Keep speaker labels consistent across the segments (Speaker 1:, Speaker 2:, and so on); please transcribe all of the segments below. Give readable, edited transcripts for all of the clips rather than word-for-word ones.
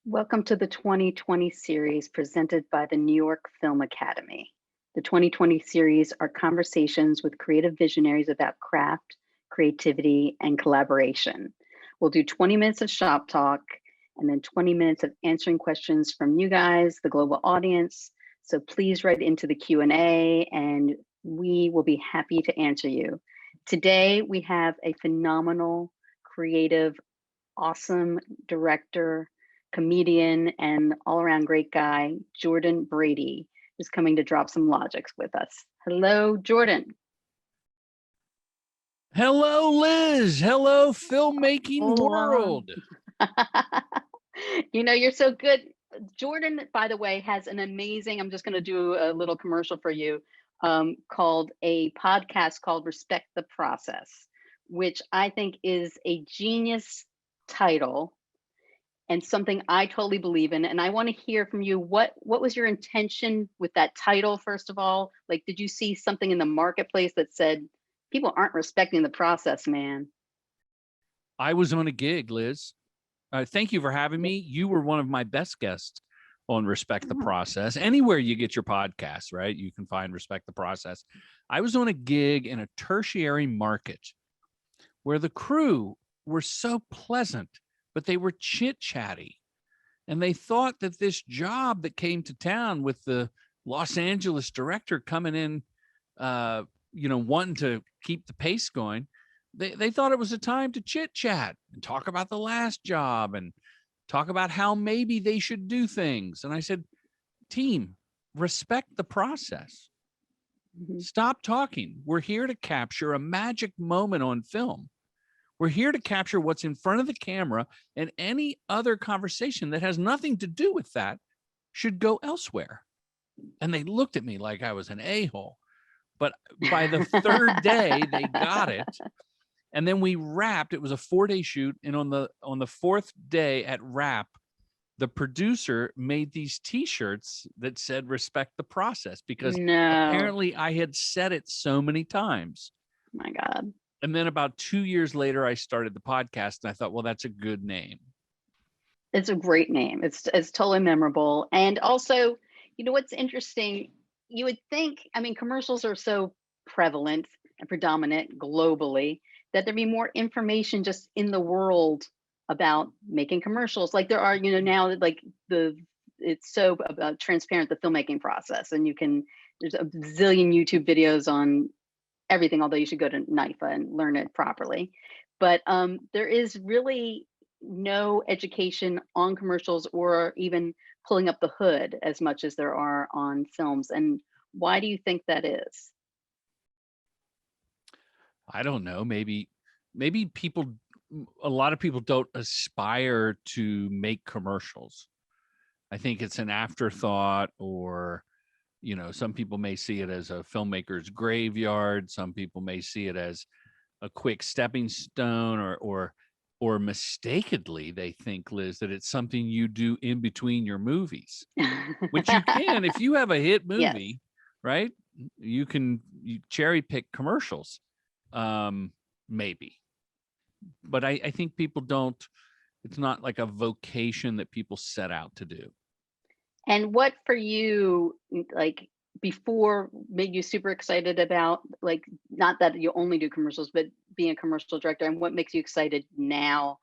Speaker 1: Welcome to the 2020 series presented by the New York Film Academy. The 2020 series are conversations with creative visionaries about craft, creativity, and collaboration. We'll do 20 minutes of shop talk and then 20 minutes of answering questions from you guys, the global audience. So please write into the Q&A and we will be happy to answer you. Today, we have a phenomenal, creative, awesome director, comedian, and all-around great guy, Jordan Brady, is coming to drop some logics with us. Hello, Jordan.
Speaker 2: Hello, Liz. Hello, filmmaking world.
Speaker 1: You know, you're so good. Jordan, by the way, has an amazing, I'm just going to do a little commercial for you, called a podcast called Respect the Process, which I think is a genius title and something I totally believe in. And I want to hear from you. What was your intention with that title, first of all? Like, did you see something in the marketplace that said, people aren't respecting the process, man?
Speaker 2: I was on a gig, Liz. Thank you for having me. You were one of my best guests on Respect the Process. Anywhere you get your podcasts, right? You can find Respect the Process. I was on a gig in a tertiary market where the crew were so pleasant, but they were chit-chatty. And they thought that this job that came to town with the Los Angeles director coming in, wanting to keep the pace going, they thought it was a time to chit-chat and talk about the last job and talk about how maybe they should do things. And I said, team, respect the process. Stop talking. We're here to capture a magic moment on film. We're here to capture what's in front of the camera, and any other conversation that has nothing to do with that should go elsewhere. And they looked at me like I was an a-hole. But by the third day, they got it. And then we wrapped. It was a 4-day shoot. And on the fourth day at wrap, the producer made these T-shirts that said "Respect the Process" because apparently I had said it so many times.
Speaker 1: Oh my God.
Speaker 2: And then about 2 years later, I started the podcast and I thought, well, that's a good name.
Speaker 1: It's a great name. It's totally memorable. And also, you know, what's interesting, you would think, I mean, commercials are so prevalent and predominant globally that there'd be more information just in the world about making commercials. Like there are, you know, now like it's so transparent, the filmmaking process, and there's a zillion YouTube videos on everything, although you should go to NYFA and learn it properly. But there is really no education on commercials or even pulling up the hood as much as there are on films. And why do you think that is?
Speaker 2: I don't know. Maybe a lot of people don't aspire to make commercials. I think it's an afterthought, or some people may see it as a filmmaker's graveyard. Some people may see it as a quick stepping stone, or mistakenly they think, Liz, that it's something you do in between your movies, which you can. If you have a hit movie, yes, right? You cherry pick commercials, maybe. But I think people don't, it's not like a vocation that people set out to do.
Speaker 1: And what for you, like before, made you super excited about, like, not that you only do commercials, but being a commercial director, and what makes you excited now,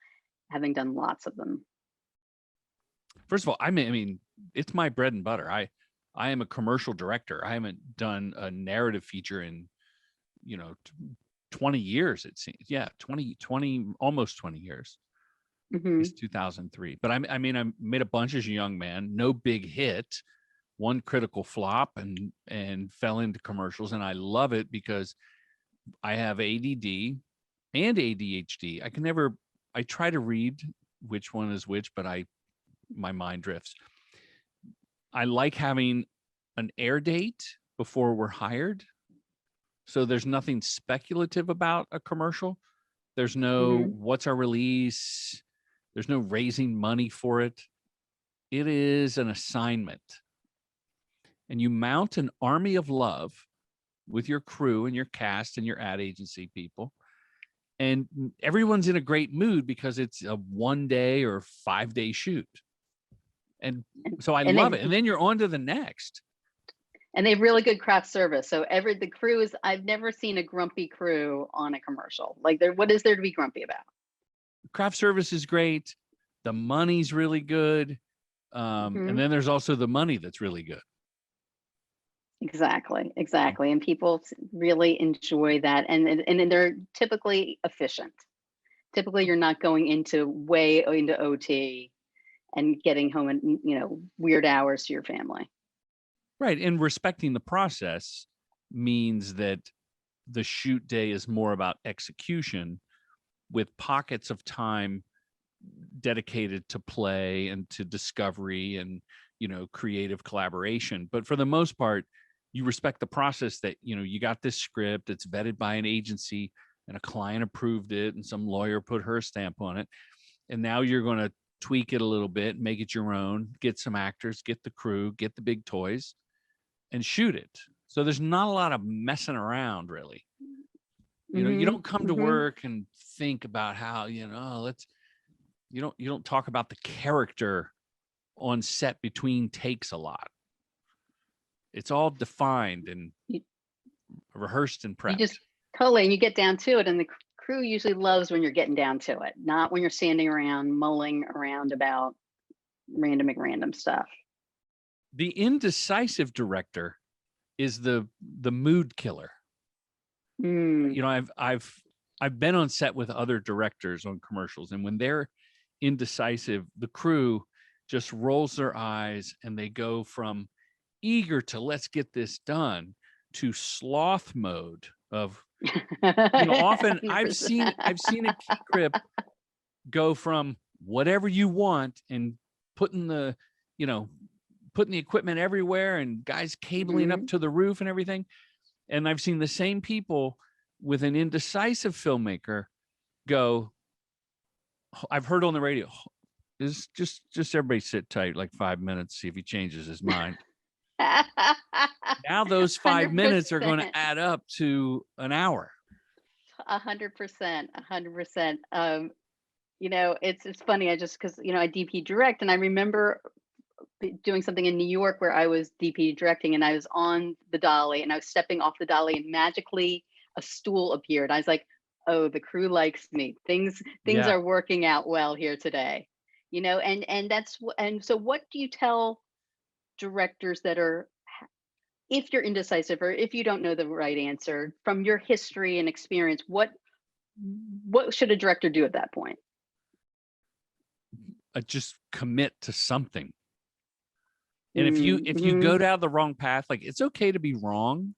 Speaker 1: having done lots of them?
Speaker 2: First of all, I mean, it's my bread and butter. I am a commercial director. I haven't done a narrative feature in, 20 years, it seems. Yeah, 20, almost 20 years. It's 2003. But I mean, I made a bunch as a young man, no big hit, one critical flop, and fell into commercials. And I love it because I have ADD and ADHD. I try to read which one is which, but my mind drifts. I like having an air date before we're hired. So there's nothing speculative about a commercial. There's no what's our release. There's no raising money for it. It is an assignment. And you mount an army of love with your crew and your cast and your ad agency people. And everyone's in a great mood because it's a 1-day or 5-day shoot. And so I
Speaker 1: and
Speaker 2: love it. And then you're on to the next.
Speaker 1: And they have really good craft service. So the crew is, I've never seen a grumpy crew on a commercial. Like, what is there to be grumpy about?
Speaker 2: Craft service is great. The money's really good. And then there's also the money that's really good.
Speaker 1: Exactly. And people really enjoy that. And they're typically efficient. Typically, you're not going way into OT and getting home at, weird hours to your family.
Speaker 2: Right. And respecting the process means that the shoot day is more about execution, with pockets of time dedicated to play and to discovery and, creative collaboration. But for the most part, you respect the process that, you got this script, it's vetted by an agency and a client approved it and some lawyer put her stamp on it. And now you're going to tweak it a little bit, make it your own, get some actors, get the crew, get the big toys, and shoot it. So there's not a lot of messing around, really. You don't come to work and think about how, you don't talk about the character on set between takes a lot. It's all defined and rehearsed and prepped.
Speaker 1: And you get down to it, and the crew usually loves when you're getting down to it, not when you're standing around mulling around about random stuff.
Speaker 2: The indecisive director is the mood killer. I've been on set with other directors on commercials, and when they're indecisive, the crew just rolls their eyes and they go from eager to let's get this done to sloth mode of often I've seen a key grip go from whatever you want and putting the equipment everywhere and guys cabling up to the roof and everything. And I've seen the same people with an indecisive filmmaker go, I've heard on the radio, is just everybody sit tight like 5 minutes, see if he changes his mind. Now those 5 minutes are going to add up to an hour.
Speaker 1: 100%. It's funny. Because I DP direct, and I remember doing something in New York where I was DP directing, and I was on the dolly, and I was stepping off the dolly, and magically a stool appeared. I was like, oh, the crew likes me. Things are working out well here today. And so what do you tell directors that are, if you're indecisive or if you don't know the right answer, from your history and experience, what should a director do at that point?
Speaker 2: Just commit to something. And if you go down the wrong path, like, it's okay to be wrong,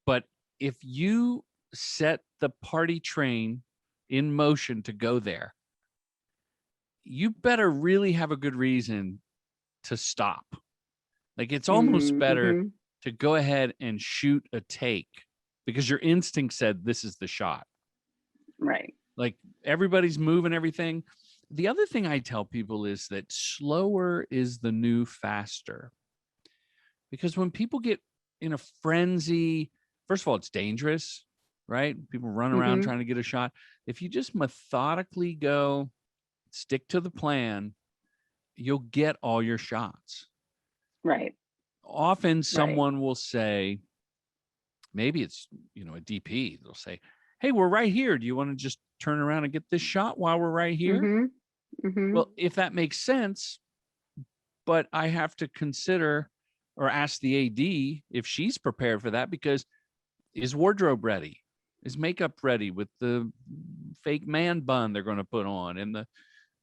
Speaker 2: but if you set the party train in motion to go there, you better really have a good reason to stop. Like, it's almost better to go ahead and shoot a take because your instinct said this is the shot.
Speaker 1: Right.
Speaker 2: Like, everybody's moving everything. The other thing I tell people is that slower is the new faster. Because when people get in a frenzy, first of all, it's dangerous, right? People run around trying to get a shot. If you just methodically go, stick to the plan, you'll get all your shots.
Speaker 1: Right.
Speaker 2: Often someone will say, maybe it's, a DP, they'll say, hey, we're right here. Do you want to just turn around and get this shot while we're right here? Well, if that makes sense, but I have to consider or ask the AD if she's prepared for that, because is wardrobe ready? Is makeup ready with the fake man bun they're going to put on and the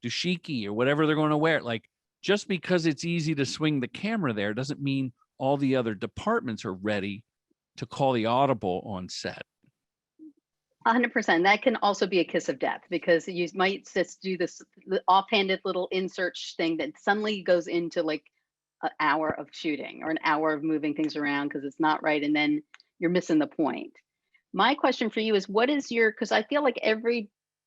Speaker 2: dashiki or whatever they're going to wear? Like, just because it's easy to swing the camera there doesn't mean all the other departments are ready to call the audible on set.
Speaker 1: 100%. That can also be a kiss of death, because you might just do this offhanded little insert thing that suddenly goes into like an hour of shooting or an hour of moving things around because it's not right, and then you're missing the point. My question for you is, because I feel like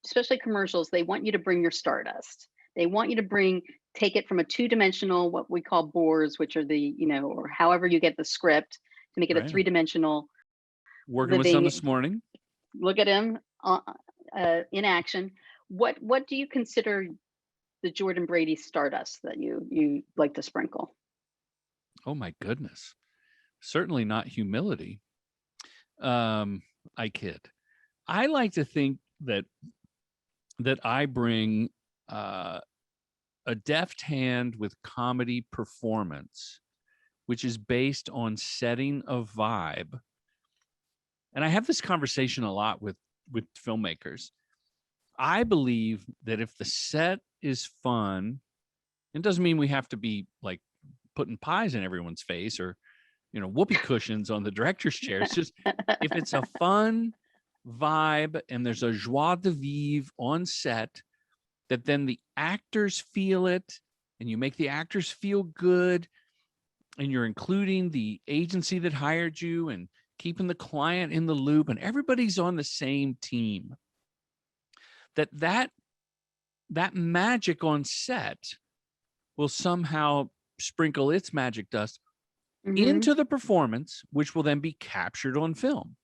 Speaker 1: especially commercials, they want you to bring your stardust. They want you to take it from a two-dimensional, what we call boards, which are or however you get the script, to make it a three-dimensional.
Speaker 2: Working with some this morning.
Speaker 1: Look at him in action. What do you consider the Jordan Brady stardust that you like to sprinkle?
Speaker 2: Oh my goodness. Certainly not humility. I kid. I like to think that I bring a deft hand with comedy performance, which is based on setting a vibe. And I have this conversation a lot with filmmakers. I believe that if the set is fun, it doesn't mean we have to be like putting pies in everyone's face or, whoopee cushions on the director's chair. It's just if it's a fun vibe and there's a joie de vivre on set, that then the actors feel it and you make the actors feel good and you're including the agency that hired you and keeping the client in the loop and everybody's on the same team, that magic on set will somehow sprinkle its magic dust into the performance, which will then be captured on film.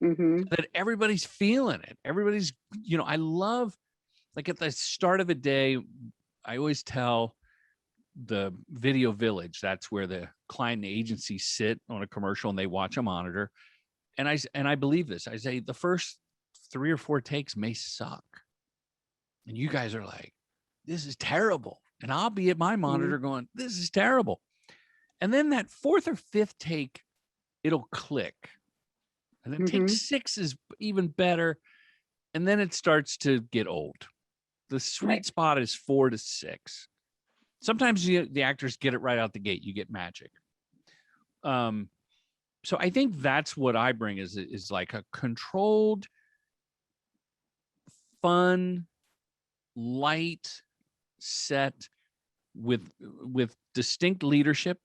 Speaker 2: That everybody's feeling it. Everybody's, I love, like at the start of a day, I always tell the video village, that's where the client and agency sit on a commercial and they watch a monitor. And I believe this. I say the first 3 or 4 takes may suck. And you guys are like, this is terrible. And I'll be at my monitor going, this is terrible. And then that 4th or 5th take, it'll click. And then take 6 is even better. And then it starts to get old. The sweet spot is 4 to 6. Sometimes the actors get it right out the gate. You get magic. So I think that's what I bring is like a controlled, fun, light set with distinct leadership.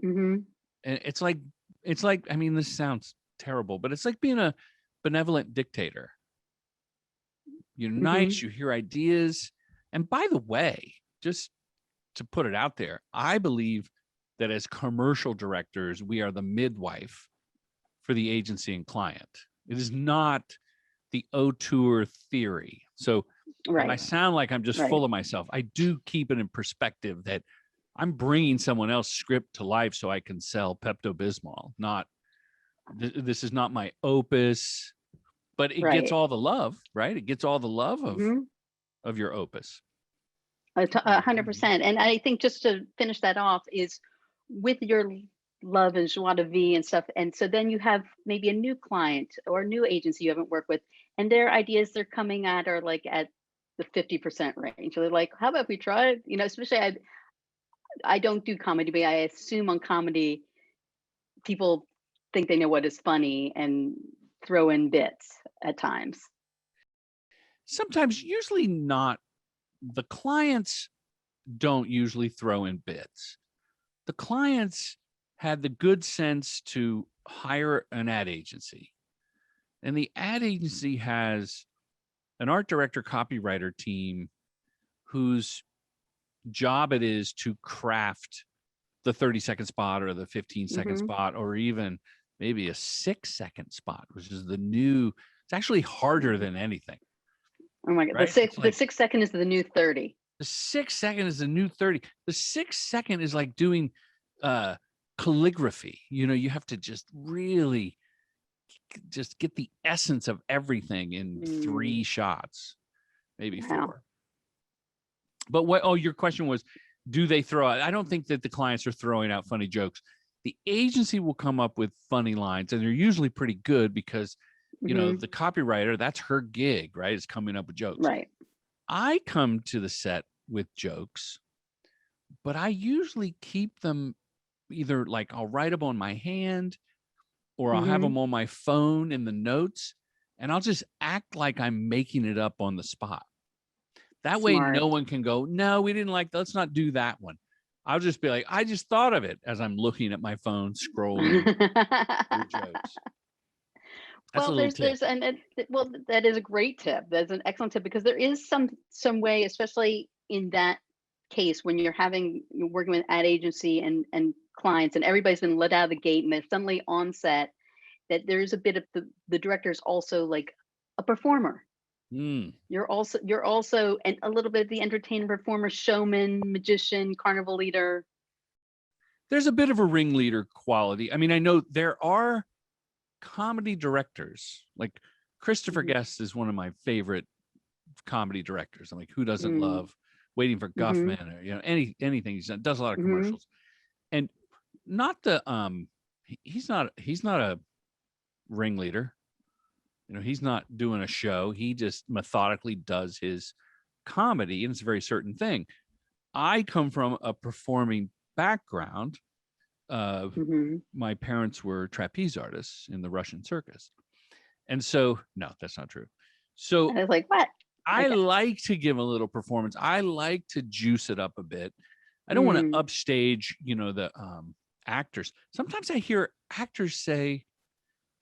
Speaker 2: And it's like, I mean, this sounds terrible, but it's like being a benevolent dictator. You're nice, you hear ideas. And by the way, just to put it out there, I believe that as commercial directors, we are the midwife for the agency and client. It is not the auteur theory. So when I sound like I'm just full of myself, I do keep it in perspective that I'm bringing someone else's script to life so I can sell Pepto-Bismol. This is not my opus, but it gets all the love, right? It gets all the love of your opus.
Speaker 1: 100%. And I think just to finish that off is with your love and joie de vivre and stuff. And so then you have maybe a new client or a new agency you haven't worked with, and their ideas they're coming at are like at the 50% range. So they're like, how about we try it? Especially I don't do comedy, but I assume on comedy, people think they know what is funny and throw in bits at times.
Speaker 2: Sometimes, usually not. The clients don't usually throw in bits. The clients had the good sense to hire an ad agency. And the ad agency has an art director, copywriter team whose job it is to craft the 30-second spot or the 15-second spot, or even maybe a 6-second spot, which is it's actually harder than anything.
Speaker 1: Oh my God.
Speaker 2: Right?
Speaker 1: The 6 second is the new 30.
Speaker 2: The 6 second is the new 30. The 6 second is like doing calligraphy. You have to just really just get the essence of everything in 3 shots, maybe 4. But your question was, do they throw out? I don't think that the clients are throwing out funny jokes. The agency will come up with funny lines, and they're usually pretty good because, the copywriter, that's her gig, right? Is coming up with jokes.
Speaker 1: Right.
Speaker 2: I come to the set with jokes, but I usually keep them either like I'll write them on my hand or I'll have them on my phone in the notes, and I'll just act like I'm making it up on the spot. That way, no one can go, no, we didn't like that. Let's not do that one. I'll just be like, I just thought of it as I'm looking at my phone, scrolling through jokes. That's
Speaker 1: Well, that is a great tip. That's an excellent tip, because there is some way, especially in that case, when you're working with ad agency and clients, and everybody's been let out of the gate, and they're suddenly on set, that there's a bit of the director's also like a performer.
Speaker 2: Mm.
Speaker 1: You're also and a little bit of the entertainer, performer, showman, magician, carnival leader.
Speaker 2: There's a bit of a ringleader quality. I mean, I know there are comedy directors, like Christopher
Speaker 1: Mhm.
Speaker 2: Guest is one of my favorite comedy directors. I'm like, who doesn't
Speaker 1: Mm.
Speaker 2: love Waiting for
Speaker 1: Mhm.
Speaker 2: Guffman, or anything he's done? Does a lot of
Speaker 1: Mhm.
Speaker 2: commercials, and not the he's not a ringleader. You know, he's not doing a show. He just methodically does his comedy, and it's a very certain thing. I come from a performing background.
Speaker 1: Mhm.
Speaker 2: My parents were trapeze artists in the Russian circus. And so, no, that's not true. So
Speaker 1: And I was like, what?
Speaker 2: I
Speaker 1: Okay.
Speaker 2: like to give a little performance. I like to juice it up a bit. I don't want to
Speaker 1: Mm.
Speaker 2: upstage, the actors. Sometimes I hear actors say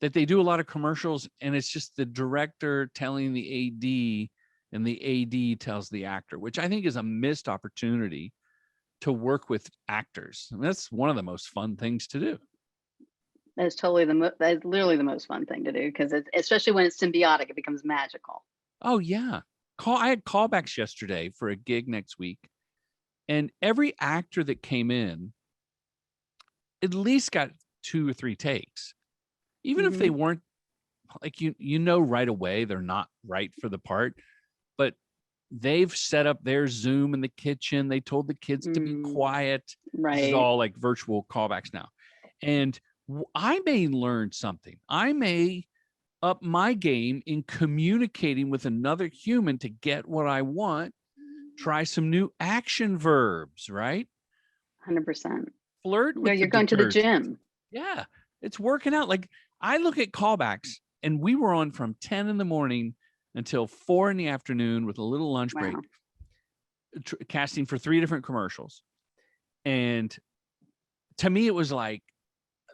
Speaker 2: that they do a lot of commercials and it's just the director telling the AD and the AD tells the actor, which I think is a missed opportunity to work with actors. I mean, that's one of the most fun things to do.
Speaker 1: That's totally that's literally the most fun thing to do, because it's, especially when it's symbiotic, it becomes magical.
Speaker 2: Oh yeah. I had callbacks yesterday for a gig next week, and every actor that came in at least got 2 or 3 takes. Even if they
Speaker 1: Mhm.
Speaker 2: weren't like right away they're not right for the part, but they've set up their Zoom in the kitchen. They told the kids to be
Speaker 1: Mm.
Speaker 2: quiet. This is
Speaker 1: Right.
Speaker 2: all like virtual callbacks now. And I may learn something. I may up my game in communicating with another human to get what I want. Try some new action verbs, right?
Speaker 1: 100%.
Speaker 2: Flirt
Speaker 1: No,
Speaker 2: with the
Speaker 1: you're going to the
Speaker 2: detergent.
Speaker 1: gym.
Speaker 2: Yeah, it's working out. Like I look at callbacks, and we were on from 10 in the morning until 4 in the afternoon with a little lunch break,
Speaker 1: Wow.
Speaker 2: casting for 3 different commercials. And to me, it was like,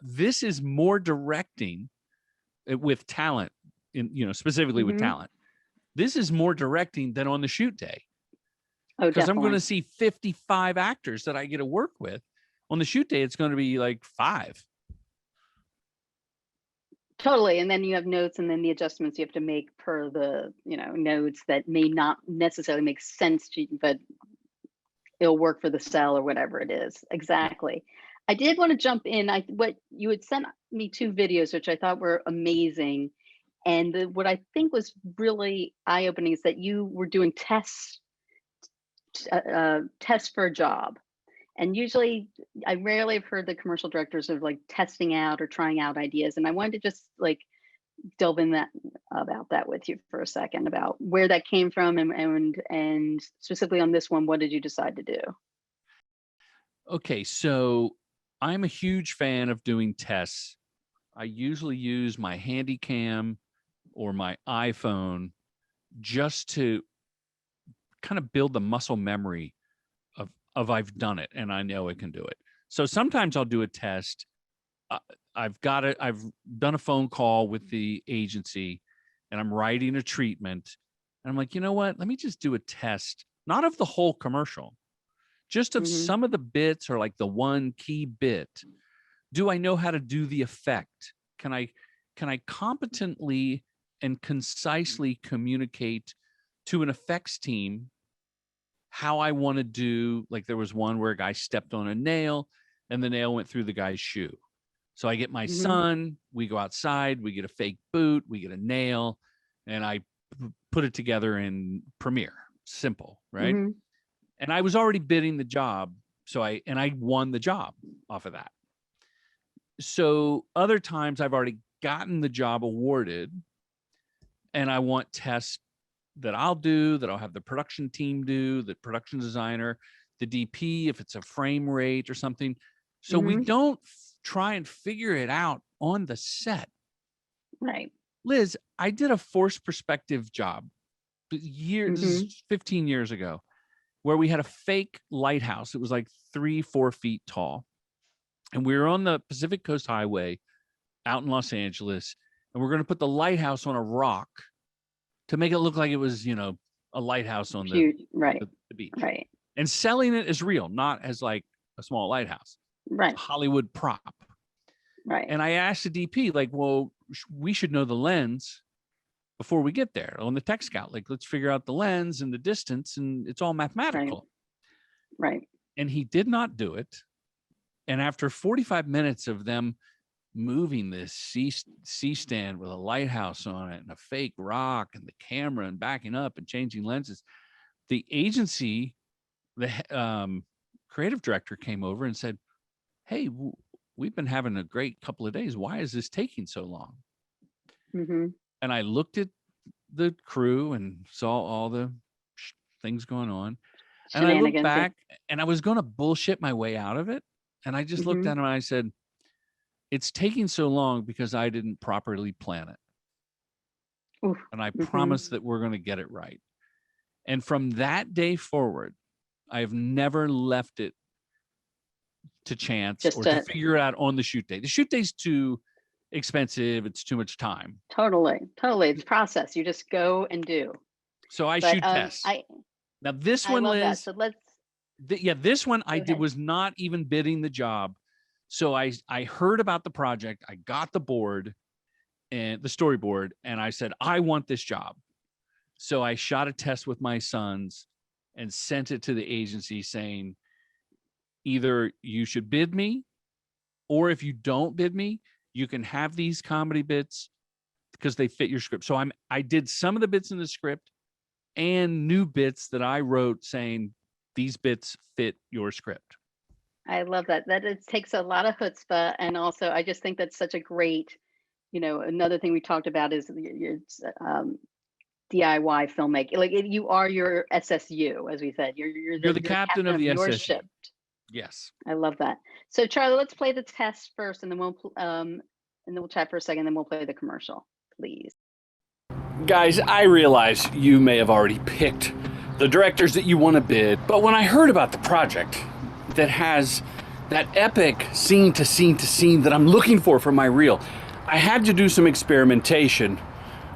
Speaker 2: this is more directing with talent, specifically with
Speaker 1: Mhm.
Speaker 2: talent. This is more directing than on the shoot day,
Speaker 1: Oh,
Speaker 2: because I'm going to
Speaker 1: definitely.
Speaker 2: see 55 actors that I get to work with. On the shoot day, it's going to be like 5.
Speaker 1: Totally. And then you have notes, and then the adjustments you have to make per the, notes that may not necessarily make sense to you, but it'll work for the cell or whatever it is.
Speaker 2: Yeah.
Speaker 1: Exactly. I did want to jump in. What you had sent me 2 videos, which I thought were amazing. And what I think was really eye opening is that you were doing tests for a job. And usually, I rarely have heard the commercial directors of like testing out or trying out ideas. And I wanted to just like delve in that about that with you for a second, about where that came from, and specifically on this one, what did you decide to do?
Speaker 2: Okay, so I'm a huge fan of doing tests. I usually use my handy cam or my iPhone just to kind of build the muscle memory of I've done it and I know I can do it. So sometimes I'll do a test. uh, I've got it. I've done a phone call with the agency and I'm writing a treatment. And I'm like, you know what? Let me just do a test, not of the whole commercial, just of
Speaker 1: Hmm.
Speaker 2: some of the bits, or like the one key bit. Do I know how to do the effect? Can I competently and concisely communicate to an effects team how I want to do? Like there was one where a guy stepped on a nail and the nail went through the guy's shoe. So I get my
Speaker 1: Hmm.
Speaker 2: son, we go outside, we get a fake boot, we get a nail, and I put it together in Premiere. Simple, right?
Speaker 1: Hmm.
Speaker 2: And I was already bidding the job, so I won the job off of that. So other times I've already gotten the job awarded, and I want tests that I'll do, that I'll have the production team do, the production designer, the DP, if it's a frame rate or something. So we
Speaker 1: Hmm.
Speaker 2: don't try and figure it out on the set.
Speaker 1: Right.
Speaker 2: Liz, I did a forced perspective job this
Speaker 1: Hmm.
Speaker 2: is 15 years ago, where we had a fake lighthouse. It was like 3-4 feet tall. And we were on the Pacific Coast Highway out in Los Angeles. And we're going to put the lighthouse on a rock to make it look like it was, a lighthouse on
Speaker 1: Right.
Speaker 2: the beach,
Speaker 1: Right.
Speaker 2: and selling it as real, not as like a small lighthouse. It's a
Speaker 1: Right.
Speaker 2: Hollywood prop.
Speaker 1: Right.
Speaker 2: And I asked the DP, like, well, we should know the lens. before we get there on the tech scout. Like, let's figure out the lens and the distance, and it's all mathematical.
Speaker 1: Right.
Speaker 2: And he did not do it. And after 45 minutes of them moving this C stand with a lighthouse on it and a fake rock and the camera and backing up and changing lenses, the agency, the creative director came over and said, "Hey, we've been having a great couple of days. Why is this taking so long?"
Speaker 1: Mm-hmm.
Speaker 2: And I looked at the crew and saw all the things going on. And I looked back and I was going to bullshit my way out of it. And I just looked at him and I said, "It's taking so long because I didn't properly plan it. Oof. And I promise that we're going to get it right." And from that day forward, I've never left it to chance or to figure it out on the shoot day. The shoot day's too expensive. It's too much time.
Speaker 1: Totally. It's process. You just go and do.
Speaker 2: So I shoot tests. Now this one, Liz,
Speaker 1: so let's.
Speaker 2: This one I did was not even bidding the job. So I heard about the project. I got the board and the storyboard, and I said, I want this job. So I shot a test with my sons and sent it to the agency saying, either you should bid me, or if you don't bid me, you can have these comedy bits because they fit your script. So I did some of the bits in the script and new bits that I wrote saying these bits fit your script.
Speaker 1: I love that. That it takes a lot of chutzpah, and also I just think that's such a great, another thing we talked about is DIY filmmaking. Like you are your SSU, as we said. You're
Speaker 2: the captain of the
Speaker 1: your
Speaker 2: SSU.
Speaker 1: ship.
Speaker 2: Yes,
Speaker 1: I love that. So Charlie, let's play the test first, and then we'll chat for a second, then we'll play the commercial, please.
Speaker 3: Guys, I realize you may have already picked the directors that you want to bid, but when I heard about the project that has that epic scene to scene to scene that I'm looking for my reel, I had to do some experimentation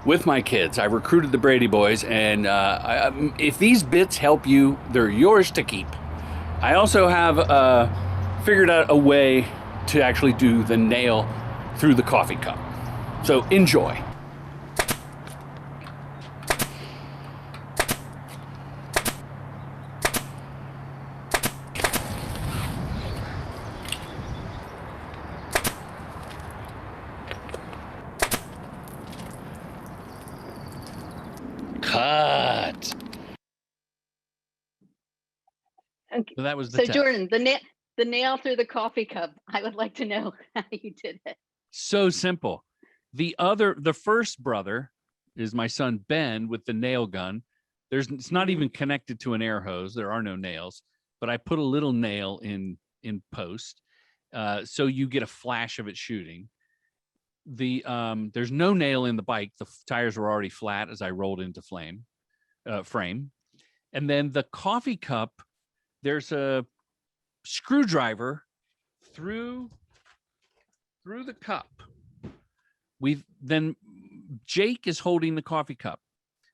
Speaker 3: with my kids. I recruited the Brady boys, and if these bits help you, they're yours to keep. I also have figured out a way to actually do the nail through the coffee cup. So enjoy. Cut.
Speaker 1: Okay.
Speaker 2: So that was the
Speaker 1: so
Speaker 2: test.
Speaker 1: Jordan, the nail through the coffee cup. I would like to know how you did it.
Speaker 2: So simple. The first brother is my son Ben with the nail gun. It's not even connected to an air hose. There are no nails, but I put a little nail in post, so you get a flash of it shooting. There's no nail in the bike. The tires were already flat as I rolled into frame. And then the coffee cup, there's a screwdriver through the cup. Then Jake is holding the coffee cup.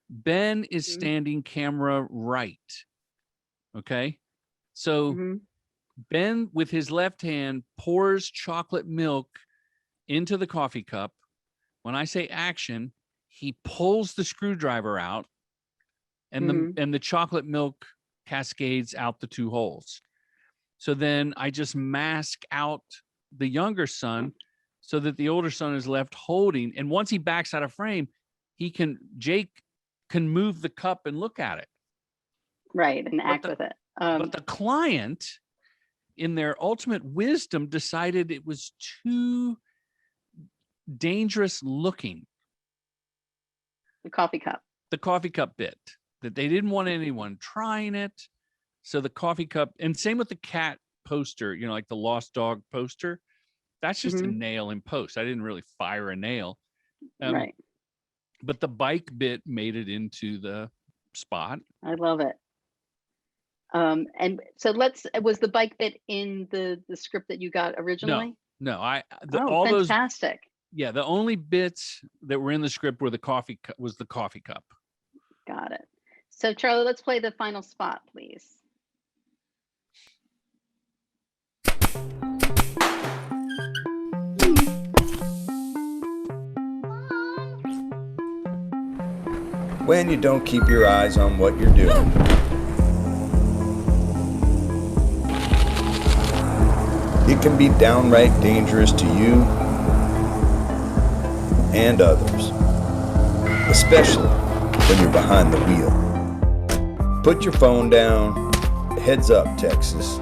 Speaker 2: Ben is standing camera right. Okay. So Ben with his left hand pours chocolate milk into the coffee cup. When I say action, he pulls the screwdriver out, and the chocolate milk cascades out the two holes. So then I just mask out the younger son so that the older son is left holding. And once he backs out of frame, Jake can move the cup and look at it.
Speaker 1: Right, and act with it.
Speaker 2: But the client, in their ultimate wisdom, decided it was too dangerous looking.
Speaker 1: The coffee cup
Speaker 2: bit, that they didn't want anyone trying it. So the coffee cup, and same with the cat poster, like the Lost Dog poster, that's just a nail in post. I didn't really fire a nail.
Speaker 1: Right.
Speaker 2: But the bike bit made it into the spot.
Speaker 1: I love it. And so was the bike bit in the script that you got originally?
Speaker 2: No,
Speaker 1: all fantastic.
Speaker 2: The only bits that were in the script were the coffee cup.
Speaker 1: Got it. So Charlie, let's play the final spot, please.
Speaker 4: when you don't keep your eyes on what you're doing. It can be downright dangerous to you and others, especially when you're behind the wheel. Put your phone down. Heads up, Texas.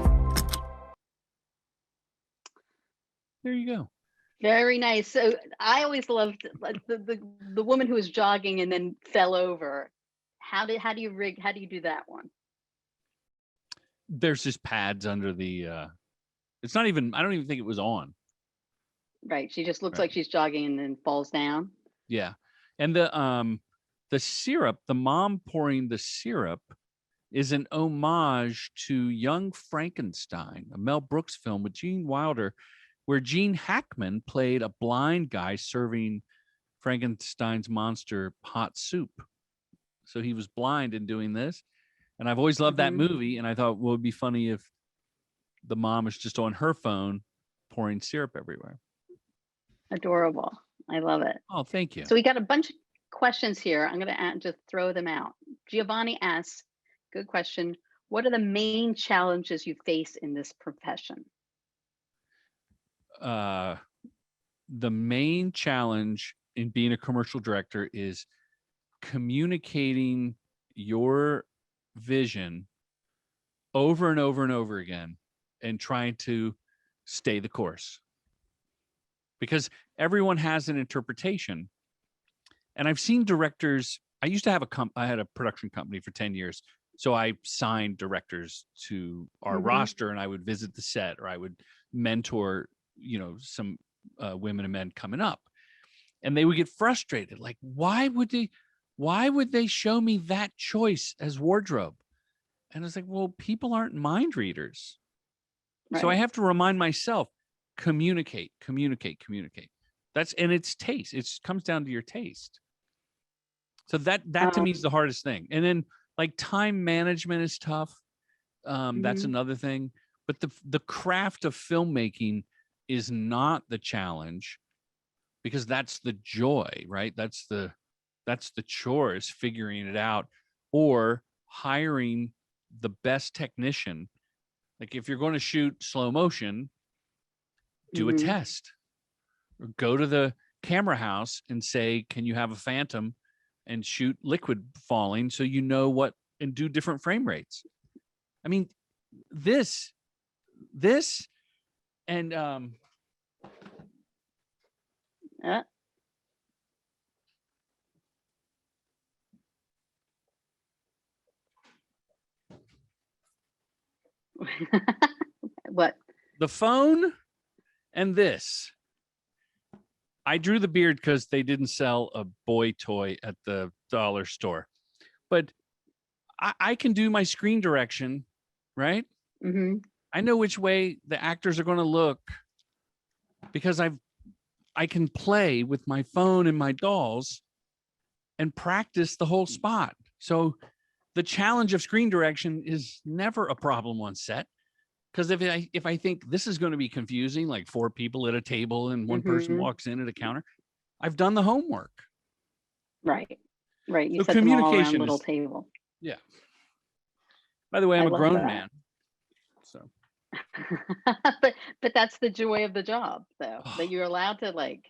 Speaker 2: There you go.
Speaker 1: Very nice. So I always loved like the woman who was jogging and then fell over. How do you do that one?
Speaker 2: There's just pads under the it's not even, I don't even think it was on.
Speaker 1: Right. She just looks
Speaker 2: Right.
Speaker 1: like she's jogging and then falls down.
Speaker 2: Yeah. And the syrup, the mom pouring the syrup is an homage to Young Frankenstein, a Mel Brooks film with Gene Wilder, where Gene Hackman played a blind guy serving Frankenstein's monster hot soup. So he was blind in doing this. And I've always loved that movie. And I thought, well, it'd be funny if the mom is just on her phone pouring syrup everywhere.
Speaker 1: Adorable. I love it.
Speaker 2: Oh, thank you.
Speaker 1: So we got a bunch of questions here. I'm going to just throw them out. Giovanni asks, good question. What are the main challenges you face in this profession?
Speaker 2: The main challenge in being a commercial director is communicating your vision over and over and over again and trying to stay the course, because everyone has an interpretation. And I've seen directors, I used to have I had a production company for 10 years. So I signed directors to our roster, and I would visit the set, or I would mentor, some women and men coming up, and they would get frustrated. Like, why would they show me that choice as wardrobe? And it's like, well, people aren't mind readers. Right. So I have to remind myself, communicate. And it's taste. It comes down to your taste. So that to me is the hardest thing. And then like time management is tough. That's another thing. But the craft of filmmaking is not the challenge, because that's the joy, right? That's the chore, is figuring it out, or hiring the best technician. Like if you're going to shoot slow motion, do a test, or go to the camera house and say, can you have a phantom and shoot liquid falling, so you know what, and do different frame rates. I mean, this and
Speaker 1: what?
Speaker 2: The phone and this. I drew the beard because they didn't sell a boy toy at the dollar store, but I can do my screen direction, right? I know which way the actors are going to look, because I can play with my phone and my dolls and practice the whole spot. So the challenge of screen direction is never a problem on set. Because if I think this is going to be confusing, like 4 people at a table and one person walks in at a counter, I've done the homework.
Speaker 1: Right. You
Speaker 2: so
Speaker 1: set them all around a little table.
Speaker 2: Yeah. By the way, I'm a grown man. So.
Speaker 1: but that's the joy of the job, though, that you're allowed to let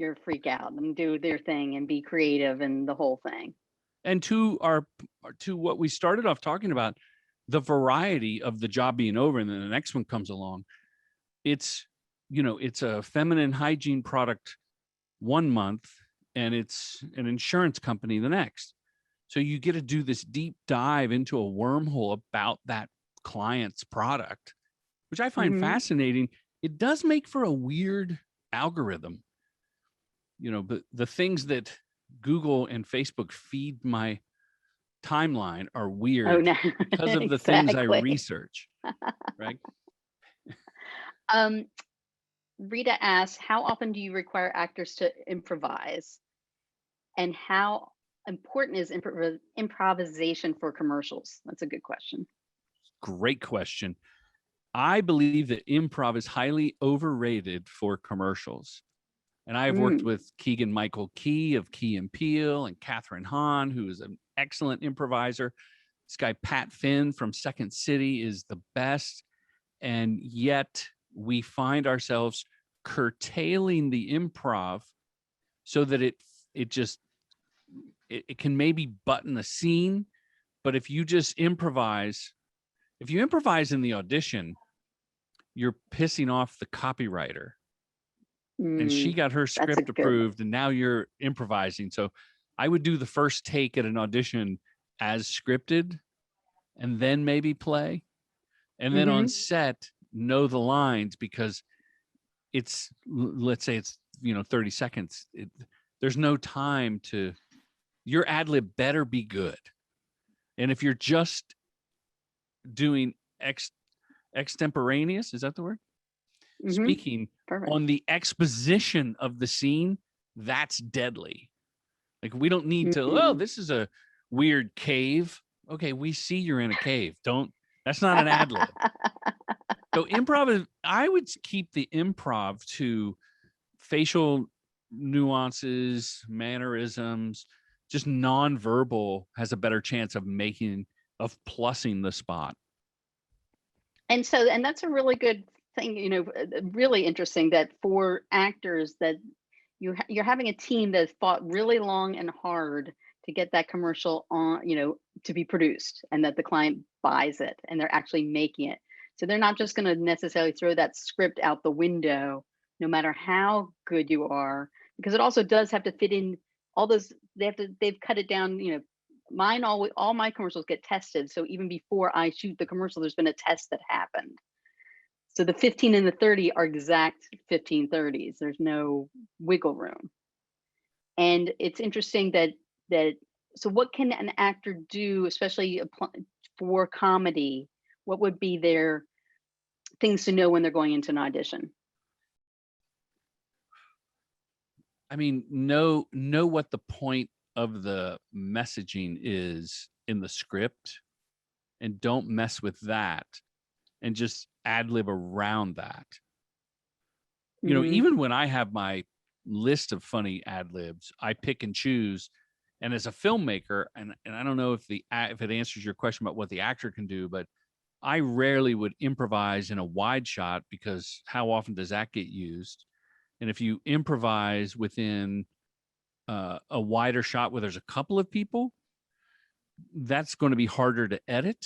Speaker 1: your freak out and do their thing and be creative and the whole thing.
Speaker 2: And to what we started off talking about, the variety of the job being over, and then the next one comes along. It's a feminine hygiene product 1 month, and it's an insurance company the next. So you get to do this deep dive into a wormhole about that client's product, which I find fascinating. It does make for a weird algorithm. But the things that Google and Facebook feed my timeline are weird because of the things I research, right?
Speaker 1: Rita asks, how often do you require actors to improvise, and how important is improvisation for commercials? That's a good question.
Speaker 2: Great question. I believe that improv is highly overrated for commercials. And I have worked with Keegan-Michael Key of Key and Peele, and Catherine Hahn, who is an excellent improviser. This guy, Pat Finn from Second City, is the best. And yet we find ourselves curtailing the improv so that it can maybe button a scene. But if you just improvise, if you improvise in the audition, you're pissing off the copywriter. And she got her script approved, and now you're improvising. So I would do the first take at an audition as scripted, and then maybe play. And then on set, know the lines, because it's, let's say it's, 30 seconds. There's no time to, your ad lib better be good. And if you're just doing extemporaneous, is that the word? Speaking on the exposition of the scene, that's deadly. Like, we don't need to, oh, this is a weird cave. Okay, we see you're in a cave. That's not an ad lib. So improv I would keep the improv to facial nuances, mannerisms, just nonverbal has a better chance of plussing the spot.
Speaker 1: And that's a really good thing, really interesting that for actors that you're having a team that fought really long and hard to get that commercial on, to be produced, and that the client buys it and they're actually making it. So they're not just going to necessarily throw that script out the window, no matter how good you are, because it also does have to fit in all those, they've cut it down, all my commercials get tested. So even before I shoot the commercial, there's been a test that happened. So the 15 and the 30 are exact 15/30s. There's no wiggle room. And it's interesting that so what can an actor do, especially for comedy? What would be their things to know when they're going into an audition?
Speaker 2: I mean, know what the point of the messaging is in the script, and don't mess with that, and just ad lib around that. Even when I have my list of funny ad libs, I pick and choose. And as a filmmaker, and I don't know if it answers your question about what the actor can do, but I rarely would improvise in a wide shot, because how often does that get used? And if you improvise within a wider shot where there's a couple of people, that's going to be harder to edit.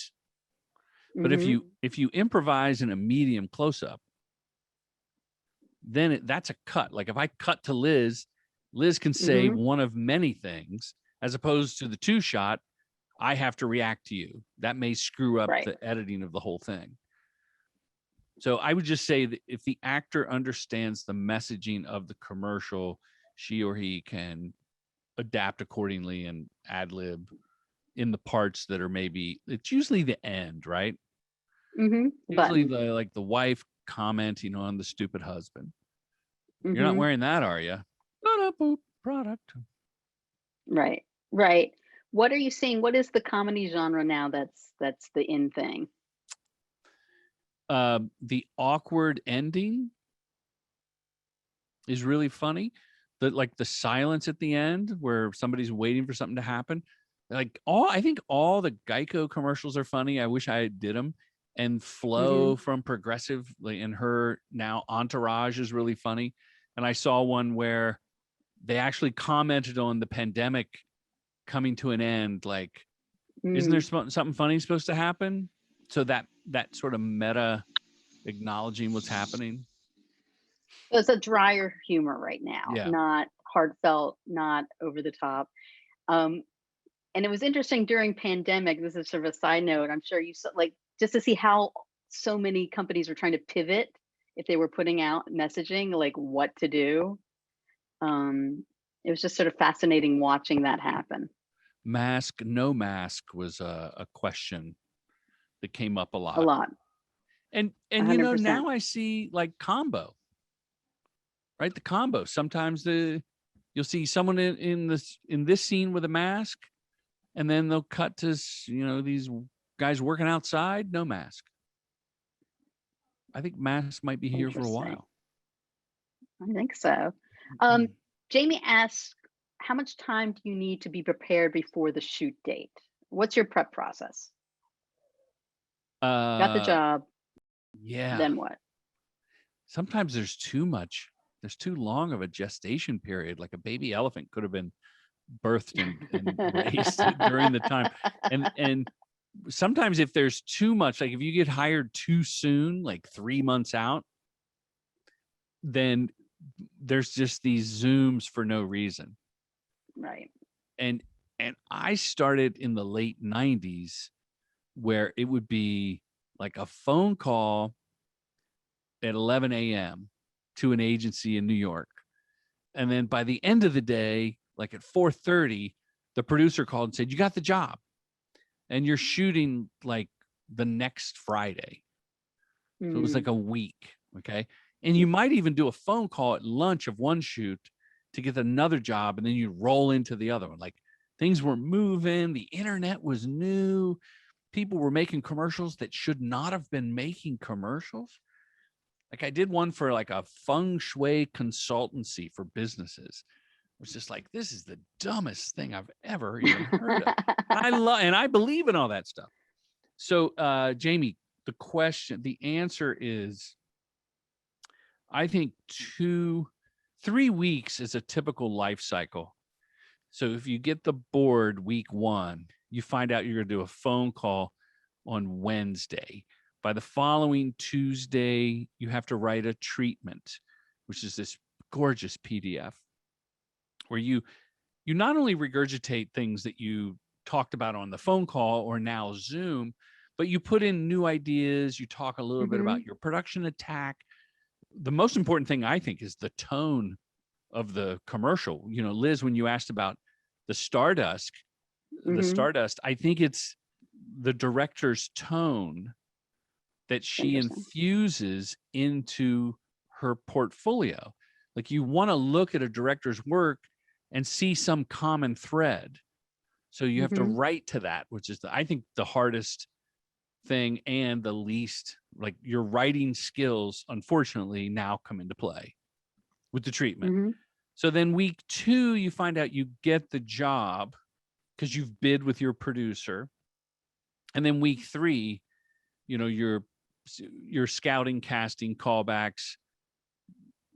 Speaker 2: But if you improvise in a medium close-up, then that's a cut. Like, if I cut to Liz can say one of many things, as opposed to the two shot, I have to react to you. That may screw up the editing of the whole thing. So I would just say that if the actor understands the messaging of the commercial, she or he can adapt accordingly and ad lib in the parts that are it's usually the end, right? Usually the wife commenting on the stupid husband. You're not wearing that, are you? Product.
Speaker 1: Right. What are you seeing? What is the comedy genre now that's the in thing?
Speaker 2: The awkward ending is really funny. The silence at the end where somebody's waiting for something to happen. I think all the Geico commercials are funny. I wish I did them. And Flo from Progressive, and her now Entourage is really funny. And I saw one where they actually commented on the pandemic coming to an end. Like, isn't there something funny supposed to happen? So that sort of meta acknowledging what's happening.
Speaker 1: So it's a drier humor right now, not heartfelt, not over the top. And it was interesting during pandemic. This is sort of a side note. I'm sure you saw, just to see how so many companies were trying to pivot if they were putting out messaging, like what to do. It was just sort of fascinating watching that happen.
Speaker 2: Mask, no mask was a question that came up a lot. And 100%. Now I see combo, right? The combo. Sometimes you'll see someone in this scene with a mask, and then they'll cut to these guys working outside, no mask. I think masks might be here for a while.
Speaker 1: I think so. Jamie asks, how much time do you need to be prepared before the shoot date? What's your prep process? Got the job.
Speaker 2: Yeah.
Speaker 1: Then what?
Speaker 2: Sometimes there's too much. There's too long of a gestation period. Like a baby elephant could have been birthed and raised during the time. And sometimes if there's too much, like if you get hired too soon, like 3 months out, then there's just these Zooms for no reason.
Speaker 1: Right.
Speaker 2: And I started in the late 90s where it would be like a phone call at 11 a.m. to an agency in New York. And then by the end of the day, like at 4:30, the producer called and said, you got the job. And you're shooting like the next Friday. So it was like a week. Okay. And you might even do a phone call at lunch of one shoot to get another job. And then you roll into the other one. Like things were moving. The internet was new. People were making commercials that should not have been making commercials. Like I did one for like a feng shui consultancy for businesses. It was just like, this is the dumbest thing I've ever even heard of. And I believe in all that stuff. So Jamie, the answer is, I think 3 weeks is a typical life cycle. So if you get the board week 1, you find out you're going to do a phone call on Wednesday. By the following Tuesday, you have to write a treatment, which is this gorgeous PDF where you not only regurgitate things that you talked about on the phone call or now Zoom, but you put in new ideas. You talk a little bit about your production attack. The most important thing, I think, is the tone of the commercial. You know, Liz, when you asked about the Stardust, I think it's the director's tone that she infuses into her portfolio. Like you want to look at a director's work and see some common thread. So you have to write to that, which is, I think, the hardest thing and the least, like your writing skills, unfortunately, now come into play with the treatment. So then week 2, you find out you get the job because you've bid with your producer. And then week 3, you know, your scouting, casting, callbacks,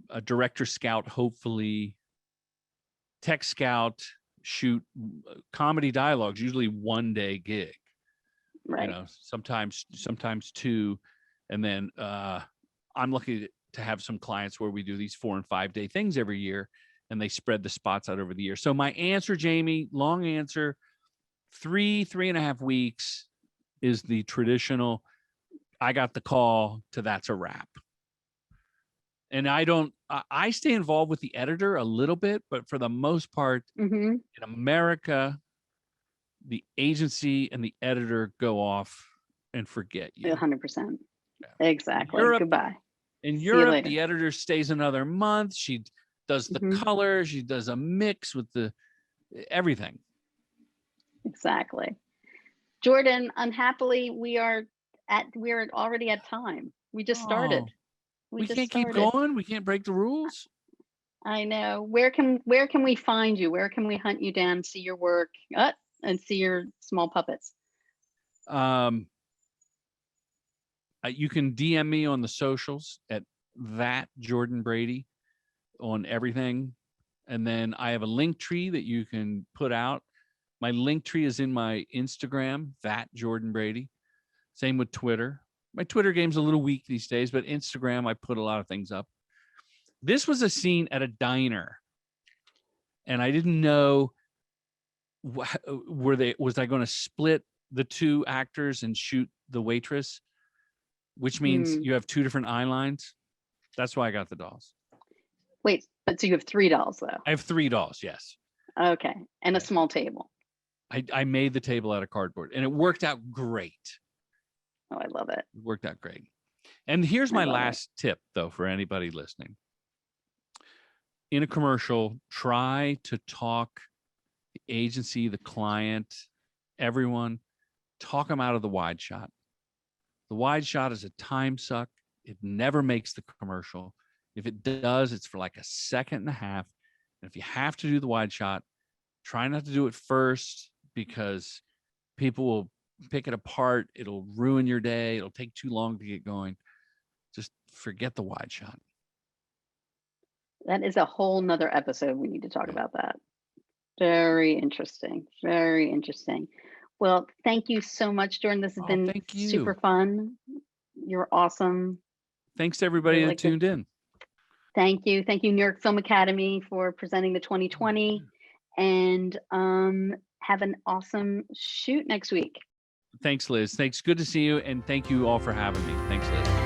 Speaker 2: a director scout, hopefully, tech scout, shoot, comedy dialogues, usually 1-day gig.
Speaker 1: Right.
Speaker 2: You know, sometimes 2. And then I'm lucky to have some clients where we do these 4 and 5-day things every year, and they spread the spots out over the year. So my answer, Jamie, long answer, 3.5 weeks is the traditional. I got the call to that's a wrap. And I stay involved with the editor a little bit, but for the most part, in America, the agency and the editor go off and forget you.
Speaker 1: 100%. Exactly. Goodbye.
Speaker 2: In Europe, the editor stays another month. She does the color. She does a mix with everything.
Speaker 1: Exactly. Jordan, unhappily, we're already at time. We just started.
Speaker 2: We can't keep going. We can't break the rules.
Speaker 1: I know. Where can we find you? Where can we hunt you down, see your work, and see your small puppets?
Speaker 2: You can DM me on the socials at that Jordan Brady on everything. And then I have a link tree that you can put out. My link tree is in my Instagram, that Jordan Brady. Same with Twitter. My Twitter game's a little weak these days, but Instagram, I put a lot of things up. This was a scene at a diner, and I didn't know was I going to split the 2 actors and shoot the waitress, which means you have 2 different eye lines. That's why I got the dolls.
Speaker 1: Wait, but so you have 3 dolls though?
Speaker 2: I have 3 dolls, yes.
Speaker 1: Okay, and a small table.
Speaker 2: I made the table out of cardboard, and it worked out great.
Speaker 1: Oh, I love it.
Speaker 2: It worked out great. And here's my last tip, though, for anybody listening. In a commercial, try to talk the agency, the client, everyone, talk them out of the wide shot. The wide shot is a time suck. It never makes the commercial. If it does, it's for like a second and a half. And if you have to do the wide shot, try not to do it first because people will pick it apart. It'll ruin your day. It'll take too long to get going. Just forget the wide shot.
Speaker 1: That is a whole nother episode. We need to talk about that. Very interesting. Very interesting. Well, thank you so much, Jordan. This has been
Speaker 2: thank you.
Speaker 1: super fun. You're awesome.
Speaker 2: Thanks to everybody that tuned in.
Speaker 1: Thank you. Thank you, New York Film Academy, for presenting the 2020. And have an awesome shoot next week.
Speaker 2: Thanks, Liz. Thanks. Good to see you. And thank you all for having me. Thanks, Liz.